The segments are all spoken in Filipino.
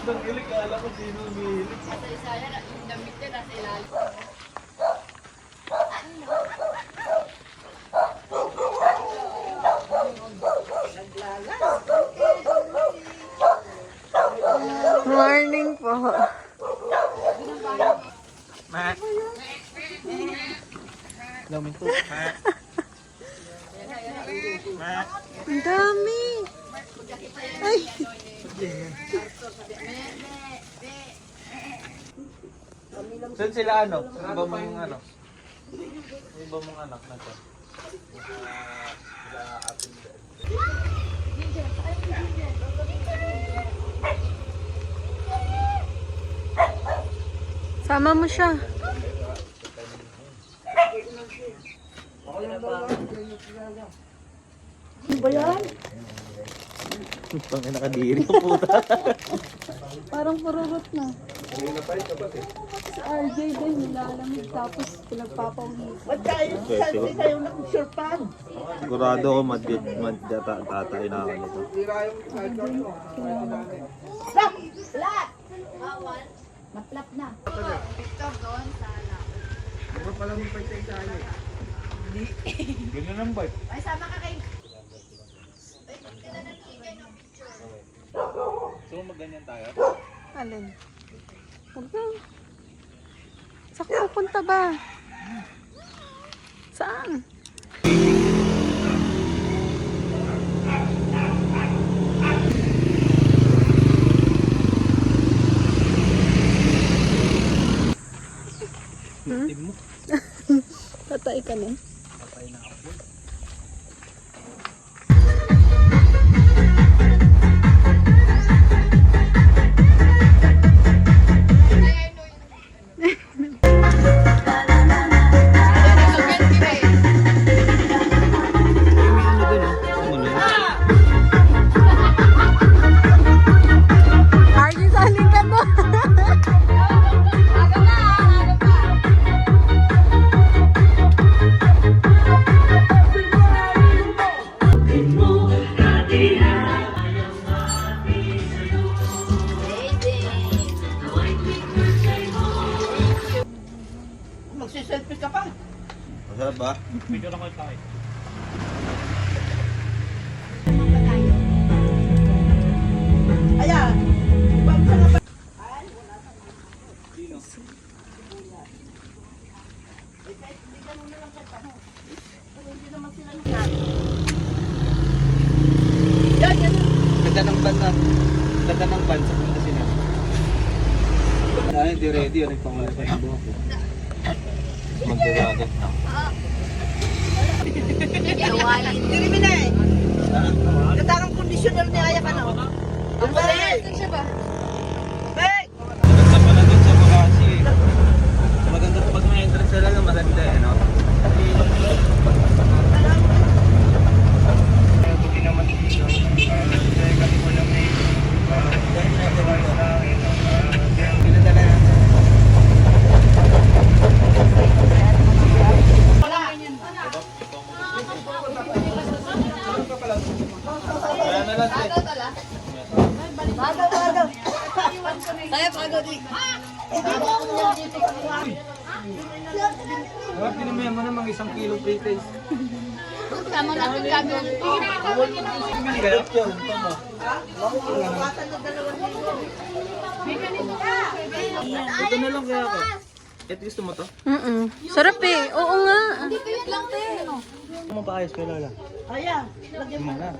ng ilik, alam ko sino umihilig. Sa isaya, yung damit niya nasa ilalim. Morning po. Mat. Laminto. Mat. Mat. Ang dami. Ay. Saan sila ano? Iba mong ano? Iba mong anak na siya? Sama mo siya. Ano ba yan? Pangin nakadiri po puta. Parang pururot na. Si RJ din nilalamig tapos pinagpapawid. Sigurado ako tatay na ako nito. Matlap na. Victor doon sa anak. Ganyan ang bike. Ay, sama ka kay... So magganyan tayo? Alin? Huwag. Saan ka pupunta ba? Saan? Team mo? Tatay ka na. Patay na ako. RJ, saling ka doon. Magsiselfie ka pa. Masarap ba? Video lang kayo tayo. Ayan. Ganda ng ban na. Ganda ng ban sa Pangasinan. Ay, hindi ready. Ano yung pangalan sa ibo ako? Magdadagat na. Diri mo na eh. Katarang conditioner ni Aya ka na. Ang baray. Siya ba? Bek! Maganda pala doon sa Makasi. Maganda pag may entrance na lang, maganda eh, no? Buti naman dito. Kasi wala may... Pinadala na. Wala na lang eh. Bagaw. Kaya bagaw di. Dapat pinamaya mo namang 1 kilo pre-taste. Tama na ito kami. Bili kayo? Yun, tama. Ito na lang kaya ako. Ito gusto mo to? Sarap eh. Oo nga. Dito yan lang te. Ano mo pa ayos kay Lola? Ayan. Lagyan Mo na.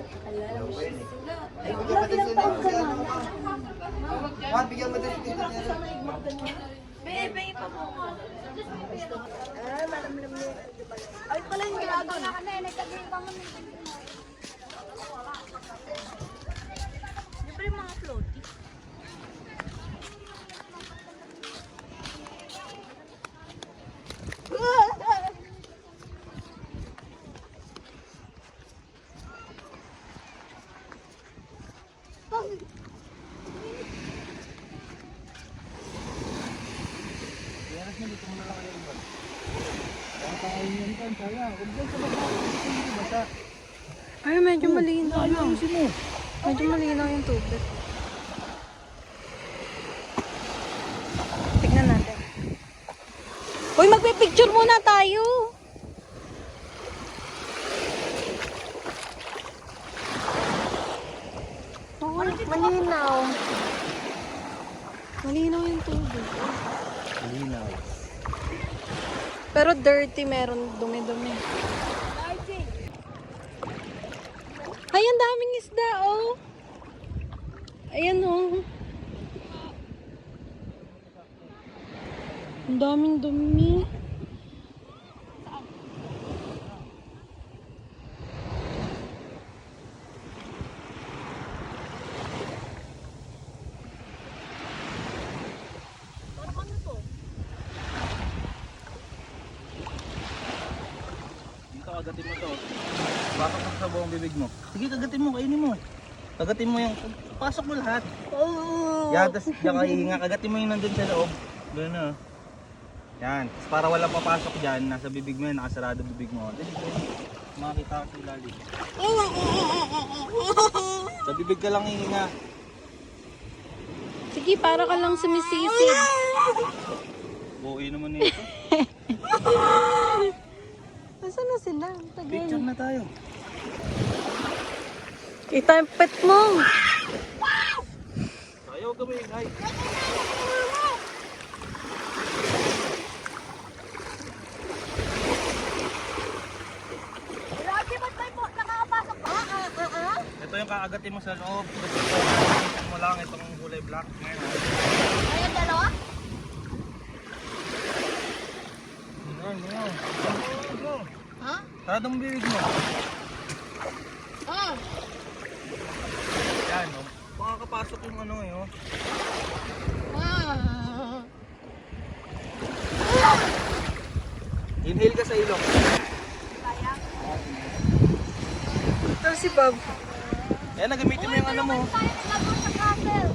Bebe, pa mo. Ay, pala yung ginagawa na kami. Nagkagawin pa mo. Siyempre mga floaty. Ay, medyo malinaw na. Medyo malinaw yung tubig. muna tayo. Oo, malinaw. Malinaw yung tubig. Malinaw. Pero dirty, meron dumi-dumi. Ay, ang daming isda, oh. Ayan, oh. Ang daming dumi. Dito, kagatin mo to. Pasok mo sa buong bibig mo. Sige, kagatin mo, kainin mo. Kagatin mo yung... Pasok mo lahat. Oh. Yan, tapos diyan ka hihinga. Kagatin mo yung nandun sa loob. Gano'n na. Yan. Tapos para walang papasok dyan, nasa bibig mo yan, nakasarado bibig mo. Dali, makakita ka sa ilalim. Sa bibig ka lang hihinga. Sige, para ka lang sumisisid. Buhay naman nito. Nasaan na sila? Picture na tayo. Kita yung pet mo. Ayaw gawin, ay. Rocky, ba't may po nakakapasok pa? Ito yung kakagatin mo sa loob. Ito mo lang, itong kulay black. Ngayon, Ayan, dalawa? Ngayon. Ha? Sarado mo bibig mo. Ah. Yan, oh. Makakapasok yung ano eh, oh. Inhale ka sa ilong. Ito si Bob. Ayan, nagamitin mo yung ano mo. Tayo nilabot sa castle.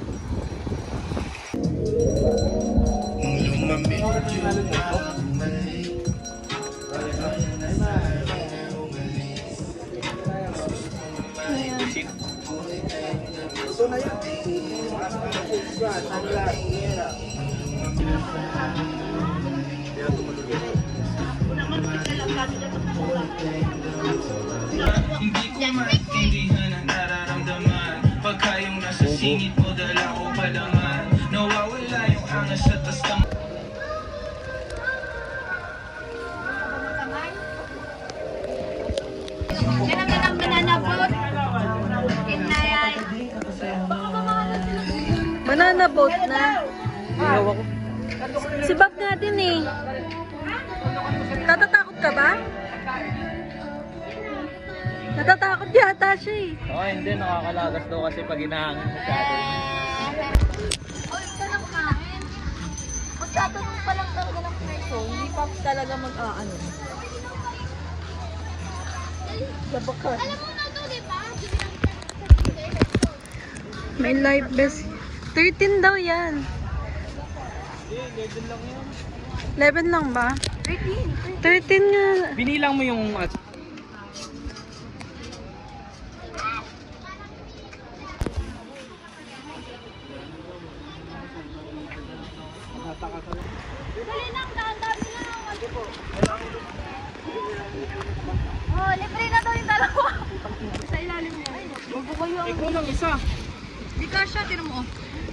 Hindi ko maintindihan ang nararamdaman Pagka yung nasa singit mo dala ko palaman Nawawala yung angas at tas tam Yan ang mananabot. Kinayay. Banana boat na. Si Bob nga din eh. Natatakot ka ba? Natatakot yata siya eh. Oo, hindi. Nakakalagas daw kasi pag hinahangin masyado. Oy, ito lang kain. Magtatanong pa lang talaga ng preso. Hindi pa talaga mag-aano. Labakan. Alam mo na ito, di ba? May life vest. 13 daw yan. Hindi, 11 lang yan. 11 lang ba? 13 nga. Binilang mo yung... Dali nang daan-daan sila. Oh, libre na daw yung dalawa. Sa ilalim mo. Bago kayo. Ikaw lang isa. Di ka siya, tira mo.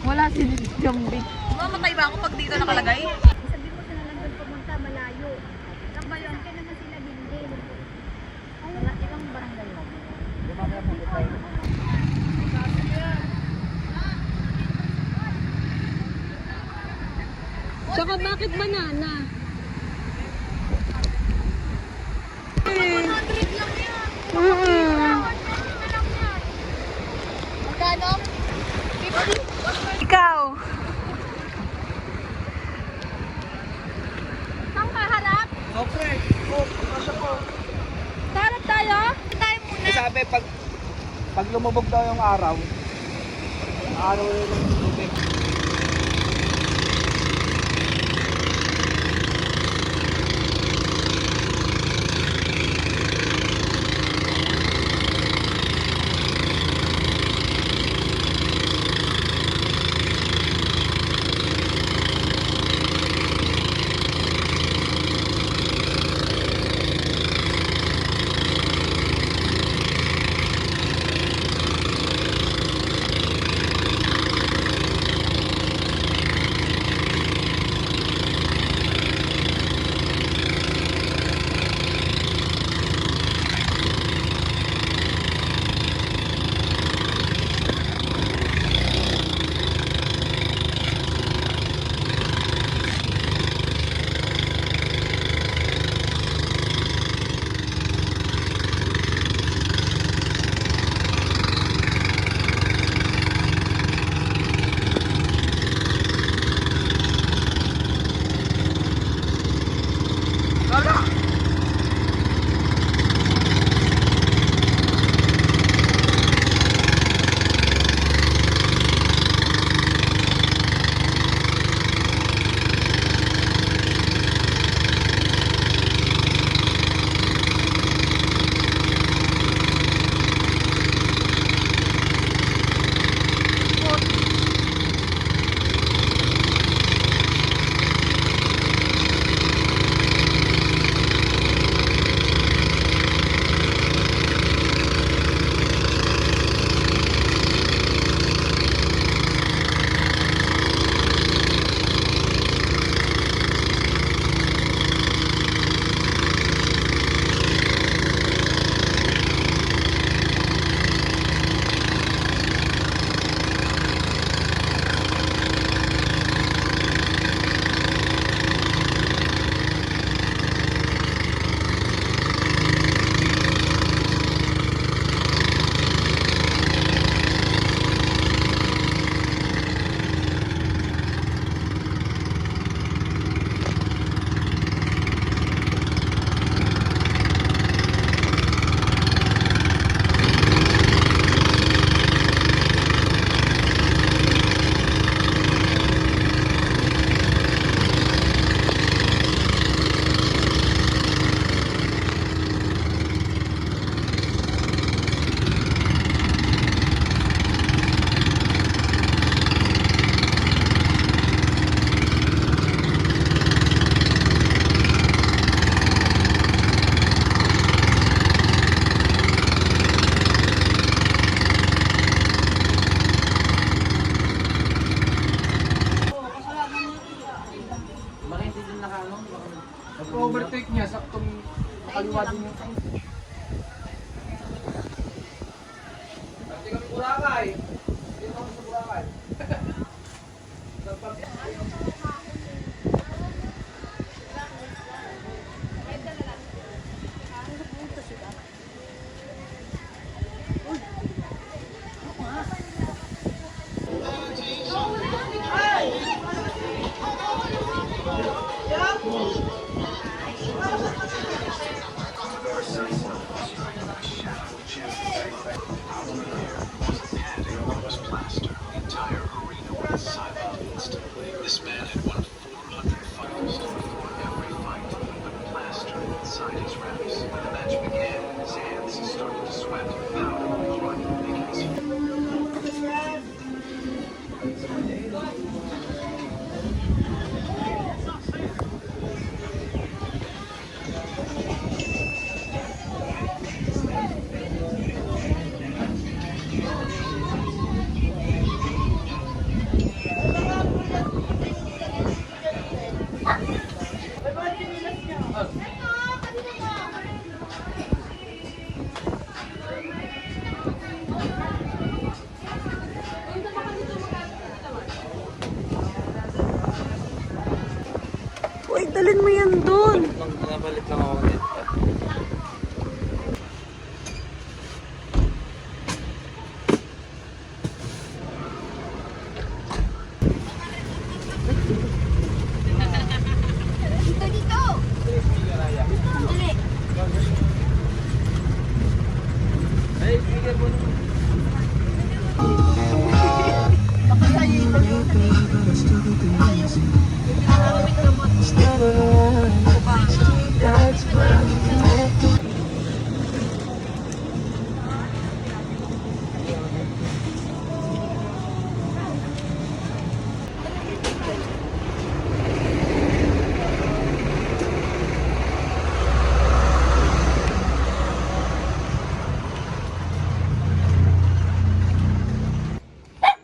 Wala si Jambi. Mamatay ba ako pag dito nakalagay? Sabi ko sila lang doon pumunta malayo. Nakabayon ka naman sila hindi. Wala ilang barangay yun. Tsaka bakit banana? 100 lang yan. Magkano? 50? Ikaw. Saan ka harap? Okay. Kasya po. Harap tayo? Tayo muna. Sabi, pag lumubog daw yung araw na yung tubig. This man had won 400 fights before every fight. He put plaster inside his wraps. When the match began, his hands started to sweat. Powder was running, making his Uy, dalhin mo yan dun. Nabalit lang ako ulit.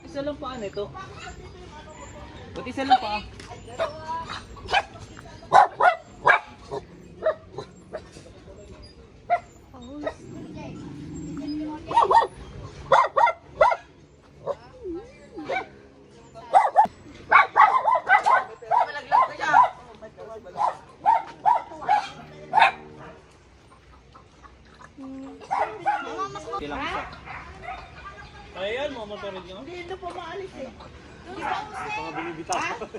Isa lang pa nito. Ba't isa lang pa? Ilang isa? Ayan, mamatoril nyo. Hindi, ito po maalis eh.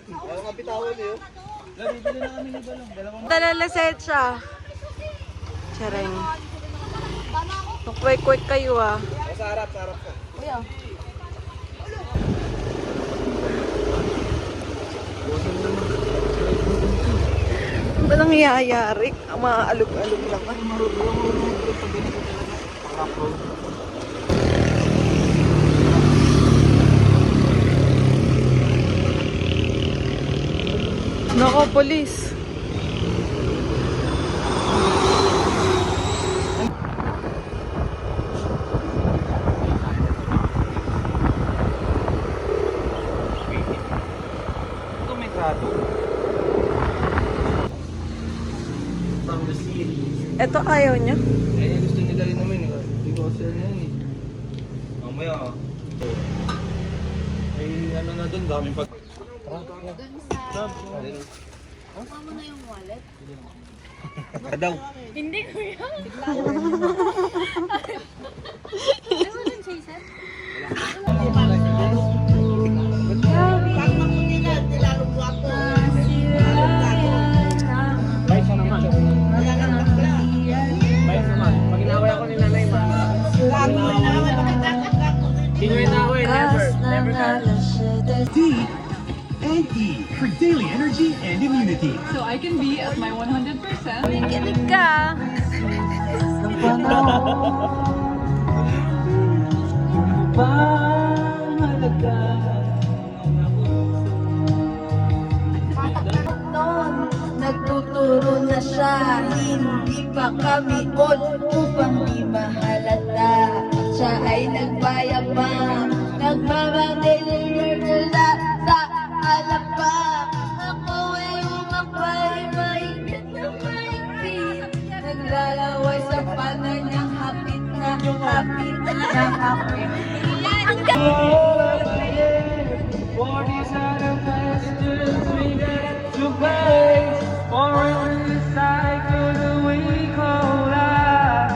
Ayaw nga bitawan eh. Bibili na kami ni Balong. Dalawang Dalalaset siya. Charing. Quick kayo ah. sa harap ka. Ano ba nangyayari? Ang mga alog-alog lang. Nako, polis. Ito may grado. From the city. Ito ayaw niya. Eh, gusto nila rin naman eh. Hindi ko kasi yan eh. Mamaya ah. Ay, ano na dun, daming pag... Kuha mo na yung wallet. Daw. Hindi ko yan. Ano yung chaser? D&E for daily energy and immunity. So I can be at my 100%. Kinig ka. Nagtuturo na siya, hindi pa kami old upang di mahalata. Siya ay nagbayabang, nagmamag-deliver na sa alapak. Ako ay umakbay, maigit na maigpit, naglalakad. langit ng apoy. For these are the questions we get to face. For every cycle we call life.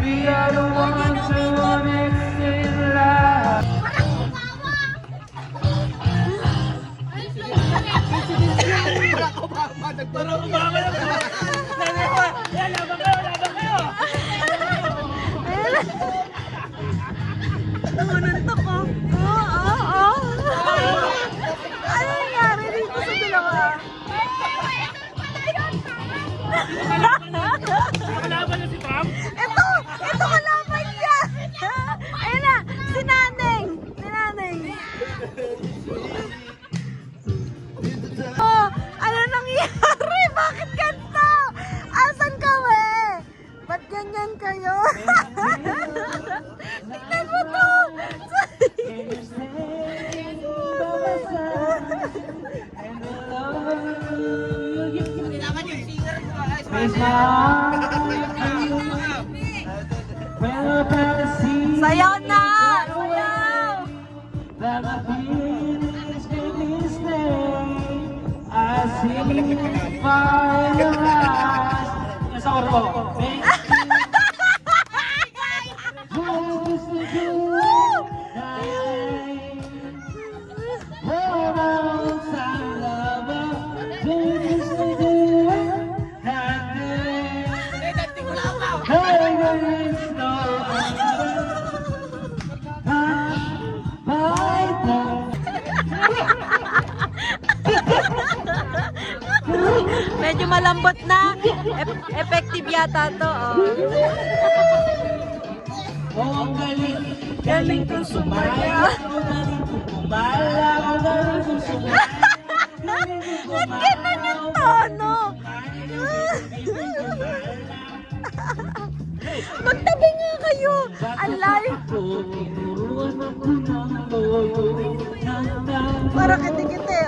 We are the ones who mix in life. Nangununtok ko. Oo. Ano nangyari dito sa dalawa? Kalaban na si Pam? Ito kalaban niya. Ayun na, si Naneng. Oh, ano nangyari? Bakit ganito? Asan kami? Ba't ganyan kayo? Tignan mo to! Sayaw na! Sayaw! Nasa orbo. Medyo malambot na. Effective yata to. Oh, galing kong sumaya. Galing kong kumala. Galing kong sumaya. Ba't ganun yung tono? Magtabi nga kayo. Ang layo. Para kiti-kiti.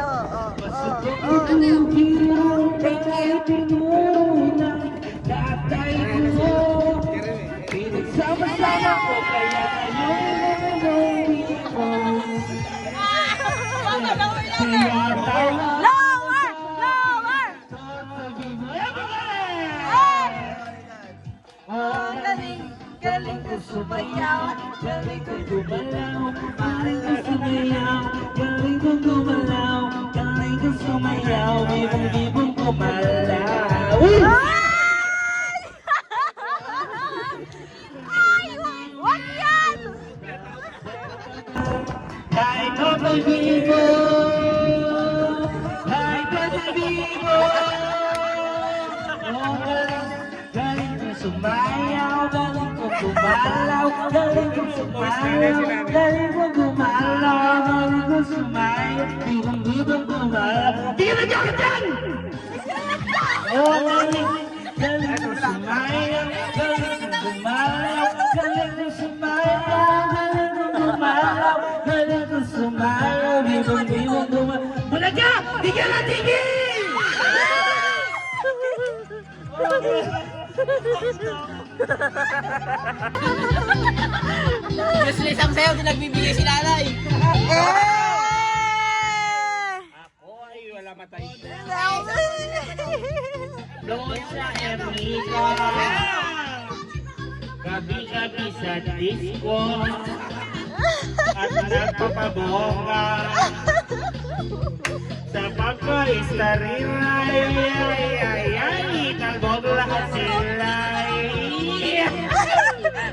Sama-sama ko kaya Lower! Galing ko sumayaw. galing ko gumalaw, galing ko sumayaw, galing ko gumalaw, galing ko sumayaw, bibong-bibong gumalaw. Ay! Wag yan! Kahit ako'y bibo, kahit ako'y bibo, oh, galing ko sumayaw, galing ko gumalaw, galing ko sumayaw, galing ko gumalaw, galing ko sumayaw, bibong-bibong gumalaw. Tingnan niyo ako dyan! Oh, galing ko sumayaw, galing ko gumalaw, galing ko sumayaw, galing ko gumalaw, galing ko sumayaw, bibong-bibong gumalaw. Bulaga! Tigil na tigil! Useless ang sayo, di nagbibigay si nanay. Ako ay wala matay. Doon sa Erika, gabi-gabi sa disco, at nagpapabonga. Sa pagka-istarinay, talbog lahat sila.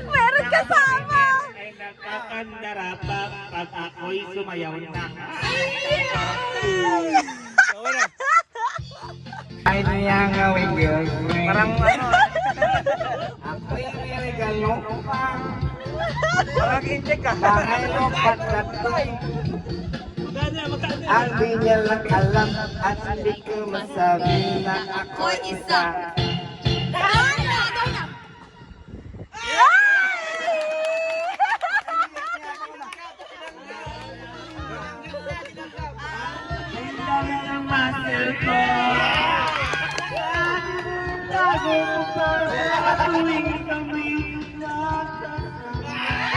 Meron kasama! Ay nakakandara pa pag ako'y sumayaw na. Ay niya ngawin girlfriend. Parang ano? Ako'y regalo pa. Parang incheck ka. Dahil lopat na to'y. Ang di niya lang alam at hindi ko masabi na ako'y isa. Ang dami ng muscle ko. Tago ko pa sa tuwing kami nakasama.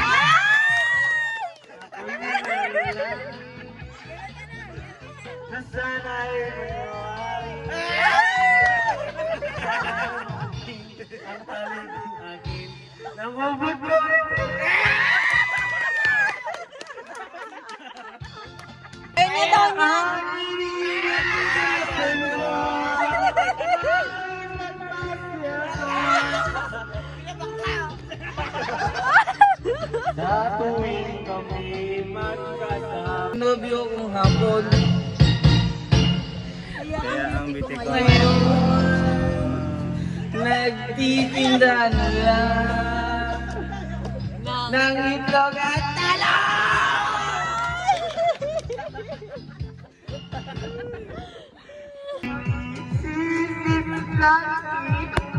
Sa tuwing kami magkasama. Nobyo kong hapon. Kaya ang bitik ko. Nagtitinda na lang ng itlog at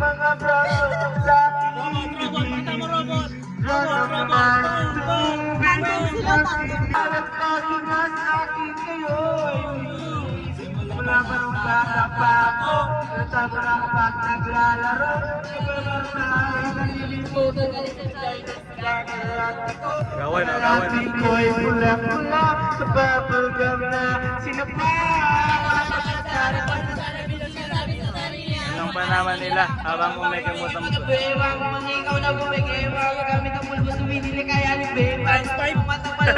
mga brother sa Gawan na, gawan na. ko'y pula-pula sa bubblegum na sinapa. Anong pa naman nila habang kumikimot ang Bewang mangingaw na bumigiwa gamit ang pulbo sa winili kaya ni Bewang matapal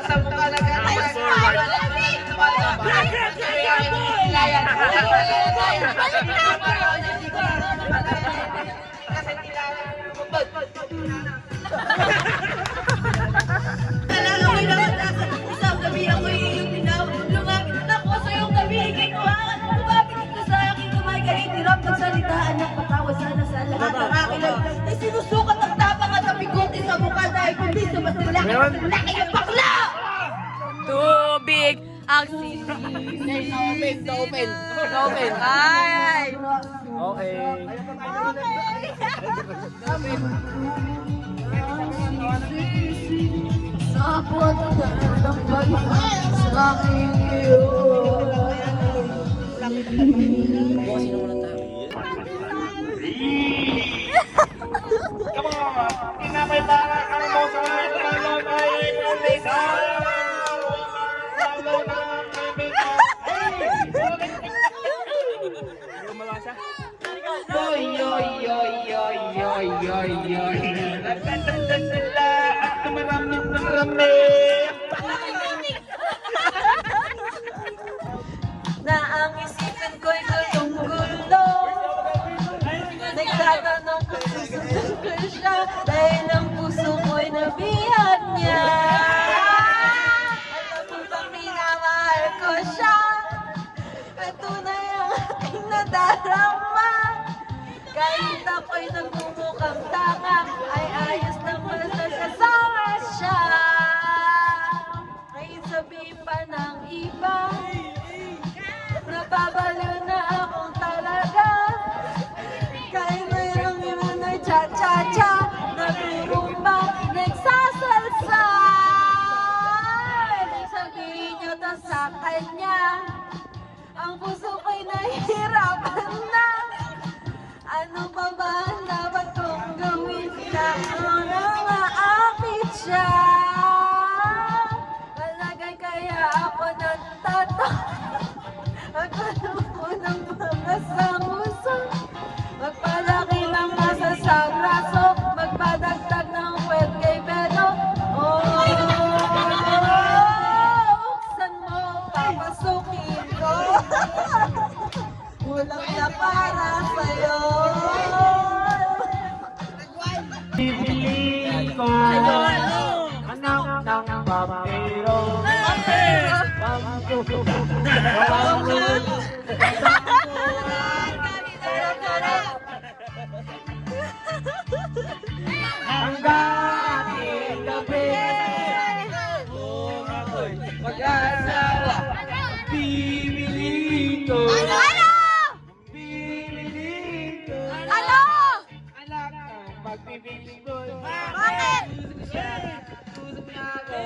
sa mukha na gano'n. Kalalaway na nasa isang gabi ako'y iyong tinaw. Lumapit ako sa iyong gabi, kinuhaan. Lumapit ka sa aking kamay, kahit hirap nagsalitaan ng patawa sana sa lahat ng aking lang. Ay sinusukat ang tapang at ang bigote sa mukha dahil kundi sa mas laki ang bakla! Tubig ang sisi. Open. Ay! Okay. Sapot ng pag-ibig sa aking iyo. Yoy, yoy, yoy, yoy, yoy, yoy, yoy. Nagdadadala at maraming marami. Na ang isipin ko'y gulong-gulo. Nagtatanong kung susunod ko siya dahil ang puso ko'y nabihag niya. At ang minamahal ko siya at tunay ang aking nadarama. Kahit ako'y nagmumukhang tanga ay ayos naman sa kasama siya. Kahit sabihin pa ng iba napabaliw na akong talaga. Kahit mayroong iba na cha-cha-cha, nagurumba, nagsasalsa. Sabihin niyo to sa kanya, ang puso ko'y nahihirapan na. Ano pa ba ang dapat kong gawin na nangaakit siya? Malagay kaya ako ng tato. Magpalunang mga sanguso, magpalaki ng masa sa braso, magpadagdag ng kwet kay Beto. Oh, buksan mo, papasukin ko. Kulang na para sa'yo. Bibili ko anak ng papero. Hanggang ating gabi mag-asawa. Bibili ko bibili ko anak ng pagbibili ko. Bakit? Tusok niya ako.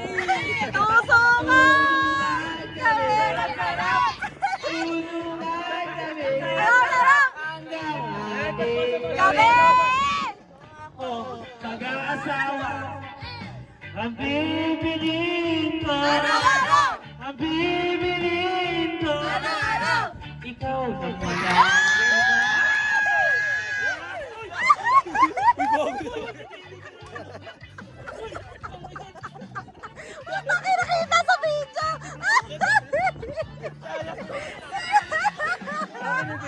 Tusungan! Sarap! Tulungan kami Sarap! hanggang ating Gabi! ako mag-asawa. Ang bibilin ko, Araw-araw! ang bibilin ko, Araw-araw! ikaw na mula. Bakit nakita sa video?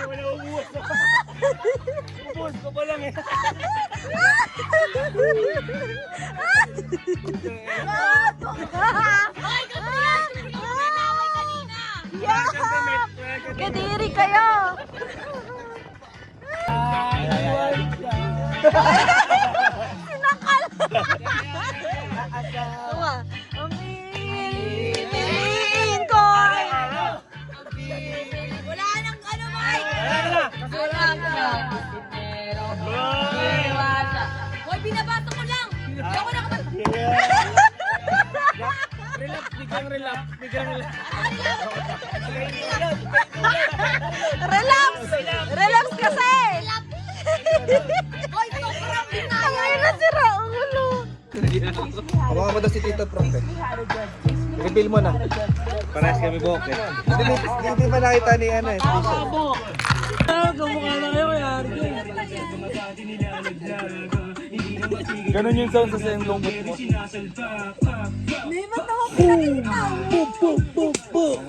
Wala umuwas ako. Ubus ko pa lang eh. Kadiri kayo! Sinakal! Aminin ko! Wala nang ano, Mike! Hoy, binabato ko lang! Hindi ako nakapag... Relax! Relax kasi! Hoy, sobrang binaya! Ay, nasira ang ulo. Hawakan mo daw si Tito Prof eh. Reveal mo na. Parehas kami buhok eh. Hindi pa nakita ni ano eh. Kamukha na kayo kaya Ganun yung sound sa sayang lungkot mo. May ba't ako pinakita?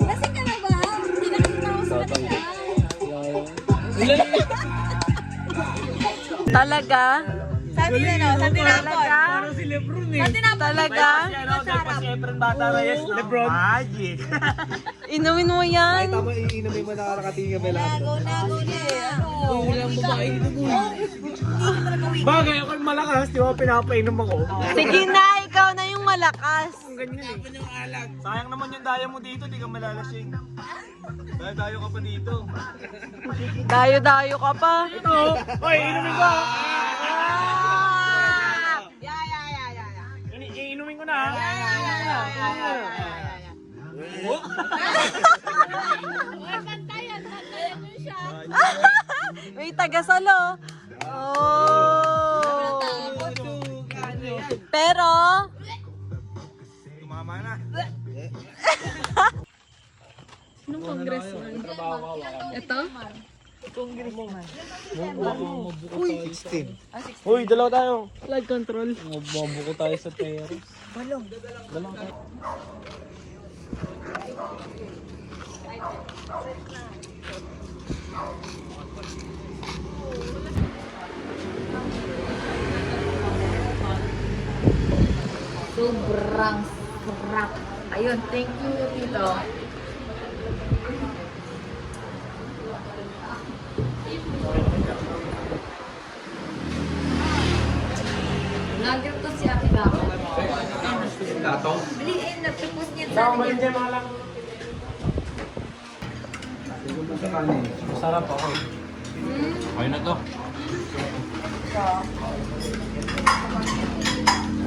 Lasing ka na ba? Pinakita ko sa kanila. Talaga? Sa tinapon. Parang si Lebron eh. Talaga? Lebron. Magic. Inumin mo yan? Tama, iinumin mo na nakakatingin ka pala. Nago na eh. Ano? Walang babae dito boy. Bagay ako yung malakas, di ba pinapainom ako. Sige na, ikaw na yung malakas. Sayang naman yung daya mo dito, di ka malalasing. Dayo ka pa dito. Dayo-dayo ka pa. Hoy, inumin ko. Yeah. Iinumin ko na. May tagasalo. Oh. Pero, Tumama na. Uy, dalawa tayo. Flight control. Mabuko tayo sa terrace. Sobrang sarap. Ayun, thank you, Tito. Vlogger to si Ate Gako. Baliin, nagpipos niya sa atin. Sarap ako. Ayun na to.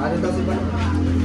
Ano daw si Bano?